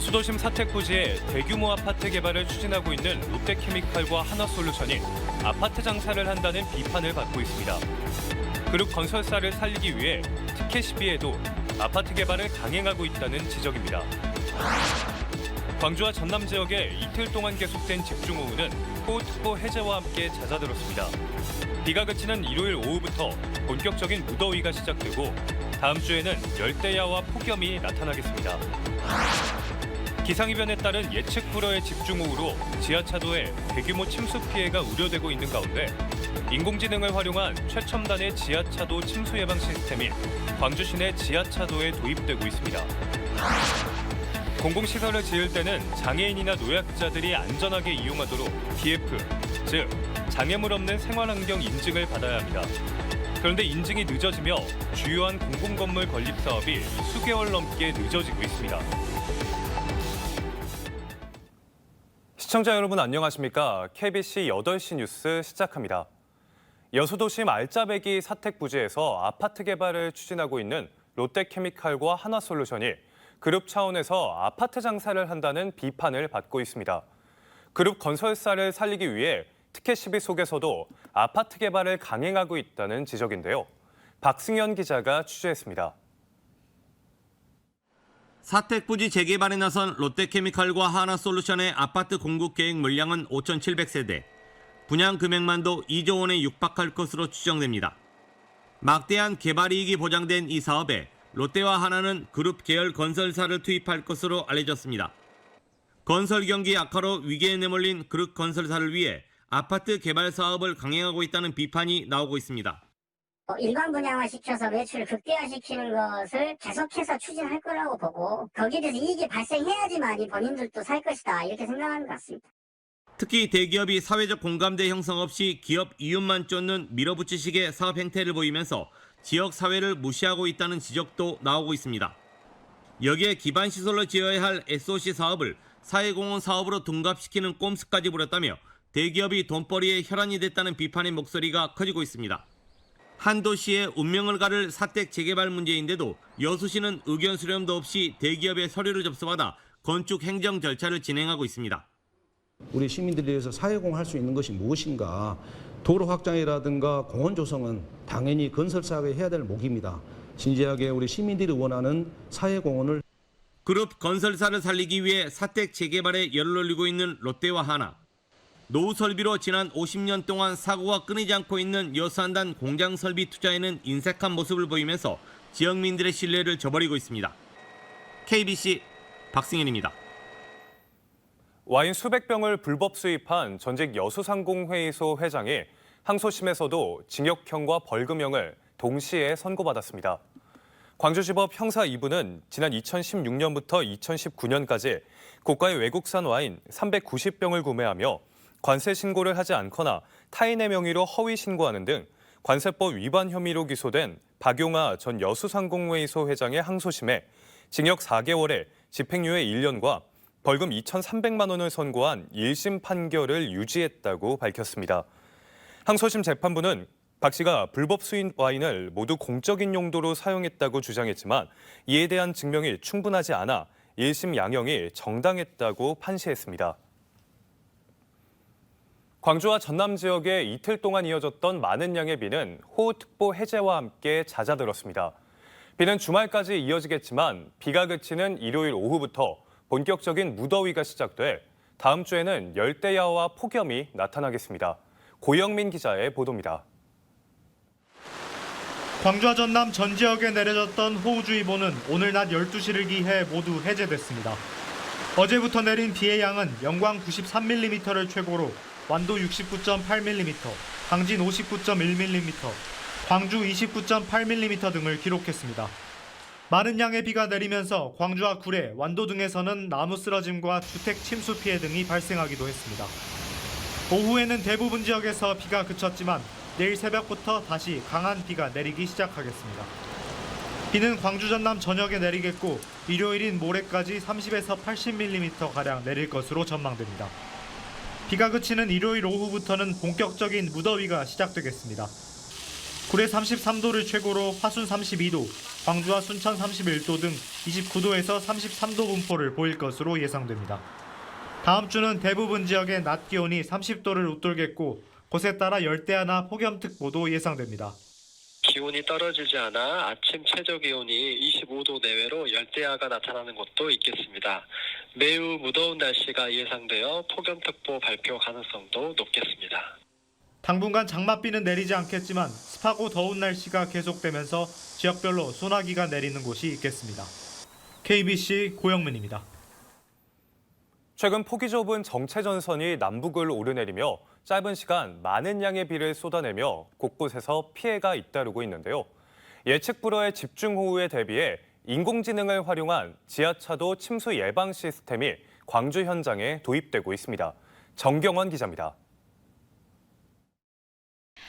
여수도심 사택부지에 대규모 아파트 개발을 추진하고 있는 롯데케미칼과 하나솔루션이 아파트 장사를 한다는 비판을 받고 있습니다. 그룹 건설사를 살리기 위해 티켓 시비에도 아파트 개발을 강행하고 있다는 지적입니다. 광주와 전남 지역에 이틀 동안 계속된 집중호우는 호우특보 해제와 함께 잦아들었습니다. 비가 그치는 일요일 오후부터 본격적인 무더위가 시작되고 다음 주에는 열대야와 폭염이 나타나겠습니다. 기상이변에 따른 예측 불허의 집중호우로 지하차도에 대규모 침수 피해가 우려되고 있는 가운데 인공지능을 활용한 최첨단의 지하차도 침수 예방 시스템이 광주 시내 지하차도에 도입되고 있습니다. 공공시설을 지을 때는 장애인이나 노약자들이 안전하게 이용하도록 DF, 즉 장애물 없는 생활환경 인증을 받아야 합니다. 그런데 인증이 늦어지며 주요한 공공건물 건립 사업이 수개월 넘게 늦어지고 있습니다. 시청자 여러분 안녕하십니까? KBC 8시 뉴스 시작합니다. 여수도심 알짜배기 사택부지에서 아파트 개발을 추진하고 있는 롯데케미칼과 하나솔루션이 그룹 차원에서 아파트 장사를 한다는 비판을 받고 있습니다. 그룹 건설사를 살리기 위해 티켓 시비 속에서도 아파트 개발을 강행하고 있다는 지적인데요. 박승현 기자가 취재했습니다. 사택부지 재개발에 나선 롯데케미칼과 하나솔루션의 아파트 공급 계획 물량은 5,700세대, 분양 금액만도 2조 원에 육박할 것으로 추정됩니다. 막대한 개발 이익이 보장된 이 사업에 롯데와 하나는 그룹 계열 건설사를 투입할 것으로 알려졌습니다. 건설 경기 악화로 위기에 내몰린 그룹 건설사를 위해 아파트 개발 사업을 강행하고 있다는 비판이 나오고 있습니다. 일반 분양화 시켜서 매출을 극대화시키는 것을 계속해서 추진할 거라고 보고 거기에 대해서 이익이 발생해야지만 본인들도 살 것이다 이렇게 생각하는 것 같습니다. 특히 대기업이 사회적 공감대 형성 없이 기업 이윤만 쫓는 밀어붙이식의 사업 행태를 보이면서 지역 사회를 무시하고 있다는 지적도 나오고 있습니다. 여기에 기반 시설로 지어야 할 SOC 사업을 사회공헌 사업으로 둔갑시키는 꼼수까지 부렸다며 대기업이 돈벌이에 혈안이 됐다는 비판의 목소리가 커지고 있습니다. 한 도시의 운명을 가를 사택 재개발 문제인데도 여수시는 의견 수렴도 없이 대기업의 서류를 접수받아 건축 행정 절차를 진행하고 있습니다. 우리 시민들을 위해서 사회공헌할 수 있는 것이 무엇인가? 도로 확장이라든가 공원 조성은 당연히 건설사가 해야 될 목입니다. 진지하게 우리 시민들이 원하는 사회공헌을. 그룹 건설사를 살리기 위해 사택 재개발에 열을 올리고 있는 롯데와 하나. 노후 설비로 지난 50년 동안 사고가 끊이지 않고 있는 여수한단 공장 설비 투자에는 인색한 모습을 보이면서 지역민들의 신뢰를 저버리고 있습니다. KBC 박승현입니다. 와인 수백 병을 불법 수입한 전직 여수상공회의소 회장이 항소심에서도 징역형과 벌금형을 동시에 선고받았습니다. 광주지법 형사 2부는 지난 2016년부터 2019년까지 고가의 외국산 와인 390병을 구매하며 관세 신고를 하지 않거나 타인의 명의로 허위 신고하는 등 관세법 위반 혐의로 기소된 박용아 전 여수상공회의소 회장의 항소심에 징역 4개월에 집행유예 1년과 벌금 2,300만 원을 선고한 1심 판결을 유지했다고 밝혔습니다. 항소심 재판부는 박 씨가 불법 수입 와인을 모두 공적인 용도로 사용했다고 주장했지만 이에 대한 증명이 충분하지 않아 1심 양형이 정당했다고 판시했습니다. 광주와 전남 지역에 이틀 동안 이어졌던 많은 양의 비는 호우특보 해제와 함께 잦아들었습니다. 비는 주말까지 이어지겠지만 비가 그치는 일요일 오후부터 본격적인 무더위가 시작돼 다음 주에는 열대야와 폭염이 나타나겠습니다. 고영민 기자의 보도입니다. 광주와 전남 전 지역에 내려졌던 호우주의보는 오늘 낮 12시를 기해 모두 해제됐습니다. 어제부터 내린 비의 양은 영광 93mm를 최고로 완도 69.8mm, 당진 59.1mm, 광주 29.8mm 등을 기록했습니다. 많은 양의 비가 내리면서 광주와 구례, 완도 등에서는 나무 쓰러짐과 주택 침수 피해 등이 발생하기도 했습니다. 오후에는 대부분 지역에서 비가 그쳤지만 내일 새벽부터 다시 강한 비가 내리기 시작하겠습니다. 비는 광주 전남 전역에 내리겠고 일요일인 모레까지 30에서 80mm가량 내릴 것으로 전망됩니다. 비가 그치는 일요일 오후부터는 본격적인 무더위가 시작되겠습니다. 구례 33도를 최고로 화순 32도, 광주와 순천 31도 등 29도에서 33도 분포를 보일 것으로 예상됩니다. 다음 주는 대부분 지역의 낮 기온이 30도를 웃돌겠고 곳에 따라 열대야나 폭염특보도 예상됩니다. 기온이 떨어지지 않아 아침 최저 기온이 25도 내외로 열대야가 나타나는 곳도 있겠습니다. 매우 무더운 날씨가 예상되어 폭염특보 발표 가능성도 높겠습니다. 당분간 장맛비는 내리지 않겠지만 습하고 더운 날씨가 계속되면서 지역별로 소나기가 내리는 곳이 있겠습니다. KBC 고영민입니다. 최근 폭이 좁은 정체전선이 남북을 오르내리며 짧은 시간 많은 양의 비를 쏟아내며 곳곳에서 피해가 잇따르고 있는데요. 예측 불허의 집중호우에 대비해 인공지능을 활용한 지하차도 침수 예방 시스템이 광주 현장에 도입되고 있습니다. 정경원 기자입니다.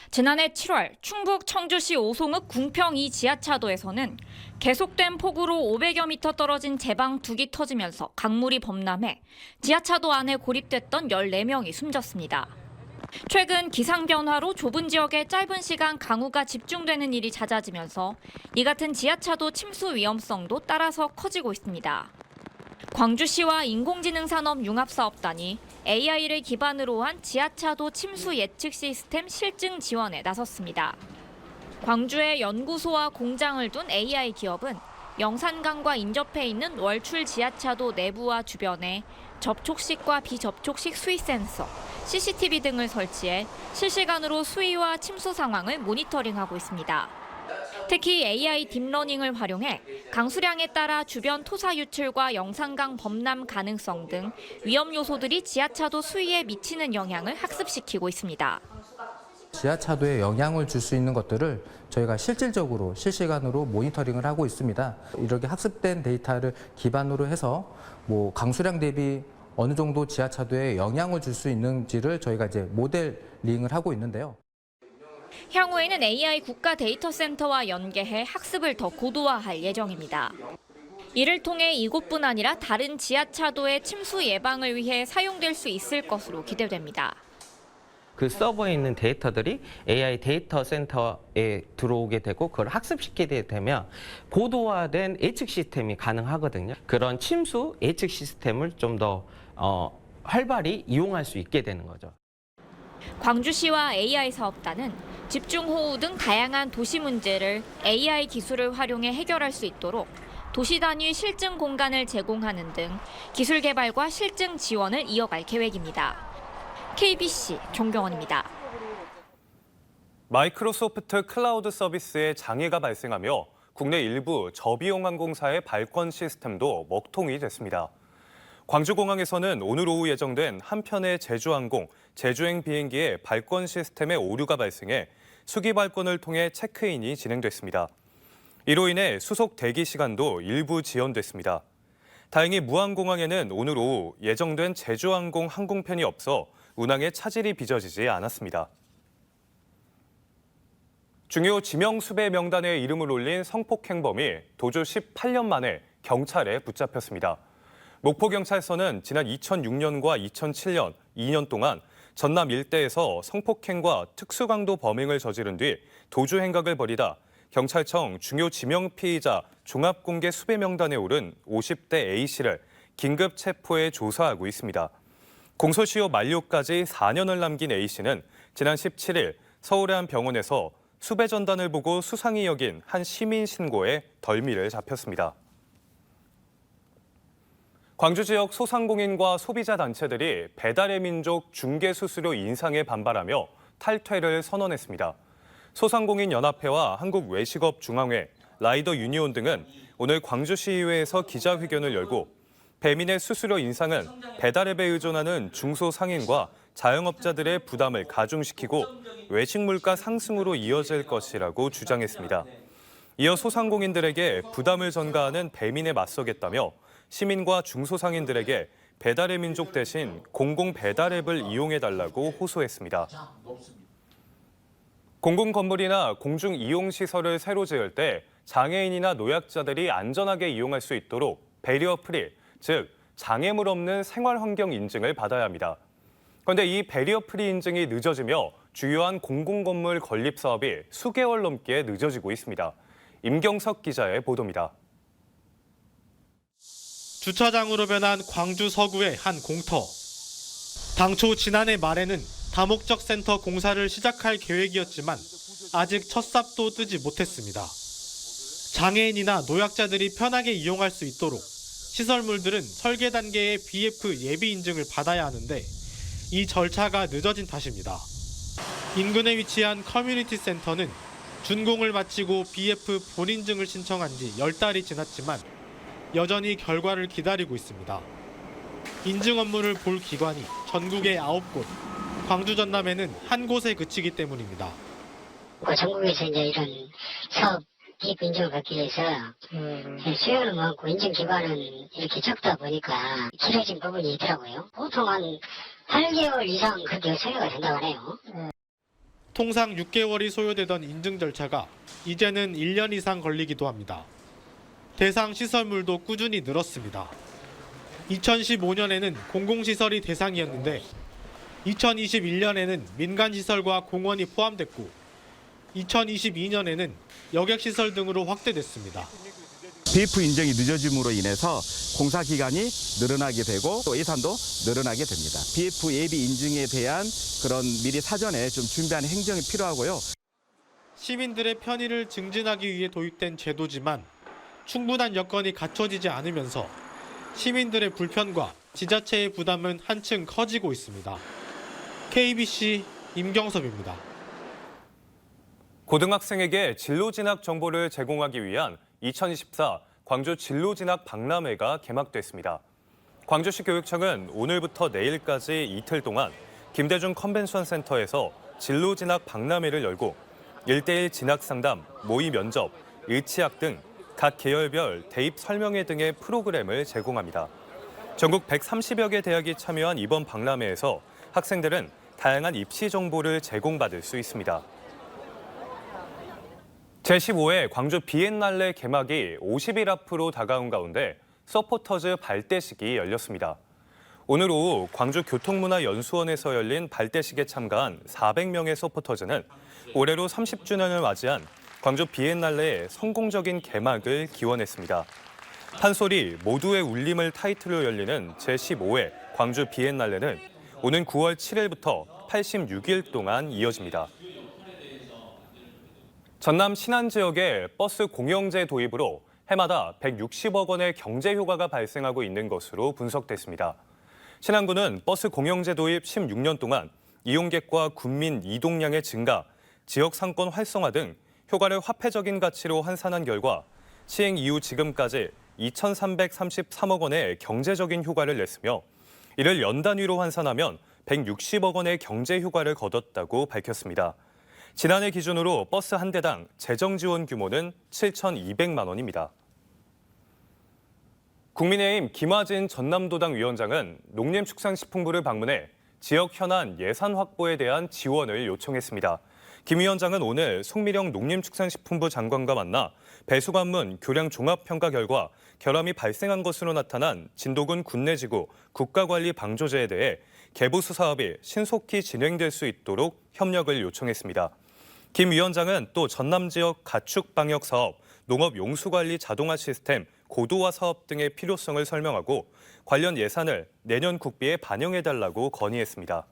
지난해 7월 충북 청주시 오송읍 궁평 2 지하차도에서는 계속된 폭우로 500여 미터 떨어진 제방둑이 터지면서 강물이 범람해 지하차도 안에 고립됐던 14명이 숨졌습니다. 최근 기상 변화로 좁은 지역에 짧은 시간 강우가 집중되는 일이 잦아지면서 이 같은 지하차도 침수 위험성도 따라서 커지고 있습니다. 광주시와 인공지능산업융합사업단이 AI를 기반으로 한 지하차도 침수 예측 시스템 실증 지원에 나섰습니다. 광주에 연구소와 공장을 둔 AI 기업은 영산강과 인접해 있는 월출 지하차도 내부와 주변에 접촉식과 비접촉식 수위 센서, CCTV 등을 설치해 실시간으로 수위와 침수 상황을 모니터링하고 있습니다. 특히 AI 딥러닝을 활용해 강수량에 따라 주변 토사 유출과 영산강 범람 가능성 등 위험 요소들이 지하차도 수위에 미치는 영향을 학습시키고 있습니다. 지하차도에 영향을 줄 수 있는 것들을 저희가 실질적으로 실시간으로 모니터링을 하고 있습니다. 이렇게 학습된 데이터를 기반으로 해서 강수량 대비 어느 정도 지하차도에 영향을 줄 수 있는지를 저희가 이제 모델링을 하고 있는데요. 향후에는 AI 국가 데이터센터와 연계해 학습을 더 고도화할 예정입니다. 이를 통해 이곳뿐 아니라 다른 지하차도의 침수 예방을 위해 사용될 수 있을 것으로 기대됩니다. 그 서버에 있는 데이터들이 AI 데이터 센터에 들어오게 되고 그걸 학습시키게 되면 고도화된 예측 시스템이 가능하거든요. 그런 침수 예측 시스템을 좀 더 활발히 이용할 수 있게 되는 거죠. 광주시와 AI 사업단은 집중호우 등 다양한 도시 문제를 AI 기술을 활용해 해결할 수 있도록 도시 단위 실증 공간을 제공하는 등 기술 개발과 실증 지원을 이어갈 계획입니다. KBC 정경원입니다. 마이크로소프트 클라우드 서비스에 장애가 발생하며 국내 일부 저비용 항공사의 발권 시스템도 먹통이 됐습니다. 광주공항에서는 오늘 오후 예정된 한편의 제주항공, 제주행 비행기의 발권 시스템에 오류가 발생해 수기 발권을 통해 체크인이 진행됐습니다. 이로 인해 수속 대기 시간도 일부 지연됐습니다. 다행히 무안공항에는 오늘 오후 예정된 제주항공 항공편이 없어 운항에 차질이 빚어지지 않았습니다. 중요 지명 수배 명단에 이름을 올린 성폭행범이 도주 18년 만에 경찰에 붙잡혔습니다. 목포경찰서는 지난 2006년과 2007년 2년 동안 전남 일대에서 성폭행과 특수강도 범행을 저지른 뒤 도주 행각을 벌이다 경찰청 중요 지명 피의자 종합공개 수배 명단에 오른 50대 A씨를 긴급 체포해 조사하고 있습니다. 공소시효 만료까지 4년을 남긴 A씨는 지난 17일 서울의 한 병원에서 수배 전단을 보고 수상히 여긴 한 시민 신고에 덜미를 잡혔습니다. 광주 지역 소상공인과 소비자 단체들이 배달의 민족 중개수수료 인상에 반발하며 탈퇴를 선언했습니다. 소상공인연합회와 한국외식업중앙회, 라이더 유니온 등은 오늘 광주시의회에서 기자회견을 열고 배민의 수수료 인상은 배달앱에 의존하는 중소상인과 자영업자들의 부담을 가중시키고 외식 물가 상승으로 이어질 것이라고 주장했습니다. 이어 소상공인들에게 부담을 전가하는 배민에 맞서겠다며 시민과 중소상인들에게 배달의 민족 대신 공공 배달앱을 이용해달라고 호소했습니다. 공공건물이나 공중이용시설을 새로 지을 때 장애인이나 노약자들이 안전하게 이용할 수 있도록 배리어 프리, 즉 장애물 없는 생활환경 인증을 받아야 합니다. 그런데 이 배리어 프리 인증이 늦어지며 주요한 공공건물 건립 사업이 수개월 넘게 늦어지고 있습니다. 임경석 기자의 보도입니다. 주차장으로 변한 광주 서구의 한 공터. 당초 지난해 말에는 다목적 센터 공사를 시작할 계획이었지만 아직 첫 삽도 뜨지 못했습니다. 장애인이나 노약자들이 편하게 이용할 수 있도록 시설물들은 설계 단계의 BF 예비 인증을 받아야 하는데 이 절차가 늦어진 탓입니다. 인근에 위치한 커뮤니티 센터는 준공을 마치고 BF 본인증을 신청한 지 10달이 지났지만 여전히 결과를 기다리고 있습니다. 인증 업무를 볼 기관이 전국에 9곳, 광주 전남에는 한 곳에 그치기 때문입니다. 전국에서 이제 이런 사업 BF 인증을 받기 위해서 수요는 많고 인증 기관은 이렇게 적다 보니까 길어진 부분이 있더라고요. 보통 한 8개월 이상 그렇게 소요가 된다고 하네요. 통상 6개월이 소요되던 인증 절차가 이제는 1년 이상 걸리기도 합니다. 대상 시설물도 꾸준히 늘었습니다. 2015년에는 공공시설이 대상이었는데 2021년에는 민간시설과 공원이 포함됐고 2022년에는 여객시설 등으로 확대됐습니다. BF 인증이 늦어짐으로 인해서 공사 기간이 늘어나게 되고 또 예산도 늘어나게 됩니다. BF 예비 인증에 대한 그런 미리 사전에 좀 준비하는 행정이 필요하고요. 시민들의 편의를 증진하기 위해 도입된 제도지만 충분한 여건이 갖춰지지 않으면서 시민들의 불편과 지자체의 부담은 한층 커지고 있습니다. KBC 임경섭입니다. 고등학생에게 진로 진학 정보를 제공하기 위한 2024 광주 진로 진학 박람회가 개막됐습니다. 광주시 교육청은 오늘부터 내일까지 이틀 동안 김대중 컨벤션 센터에서 진로 진학 박람회를 열고 1대1 진학 상담, 모의 면접, 의치학 등 각 계열별 대입 설명회 등의 프로그램을 제공합니다. 전국 130여 개 대학이 참여한 이번 박람회에서 학생들은 다양한 입시 정보를 제공받을 수 있습니다. 제15회 광주 비엔날레 개막이 50일 앞으로 다가온 가운데 서포터즈 발대식이 열렸습니다. 오늘 오후 광주교통문화연수원에서 열린 발대식에 참가한 400명의 서포터즈는 올해로 30주년을 맞이한 광주 비엔날레의 성공적인 개막을 기원했습니다. 판소리 모두의 울림을 타이틀로 열리는 제15회 광주 비엔날레는 오는 9월 7일부터 86일 동안 이어집니다. 전남 신안 지역의 버스 공영제 도입으로 해마다 160억 원의 경제 효과가 발생하고 있는 것으로 분석됐습니다. 신안군은 버스 공영제 도입 16년 동안 이용객과 군민 이동량의 증가, 지역 상권 활성화 등 효과를 화폐적인 가치로 환산한 결과 시행 이후 지금까지 2,333억 원의 경제적인 효과를 냈으며 이를 연단위로 환산하면 160억 원의 경제 효과를 거뒀다고 밝혔습니다. 지난해 기준으로 버스 한 대당 재정 지원 규모는 7,200만 원입니다. 국민의힘 김화진 전남도당 위원장은 농림축산식품부를 방문해 지역 현안 예산 확보에 대한 지원을 요청했습니다. 김 위원장은 오늘 송미령 농림축산식품부 장관과 만나 배수관문 교량 종합평가 결과 결함이 발생한 것으로 나타난 진도군 군내지구 국가관리 방조제에 대해 개보수 사업이 신속히 진행될 수 있도록 협력을 요청했습니다. 김 위원장은 또 전남 지역 가축 방역 사업, 농업 용수관리 자동화 시스템, 고도화 사업 등의 필요성을 설명하고 관련 예산을 내년 국비에 반영해달라고 건의했습니다.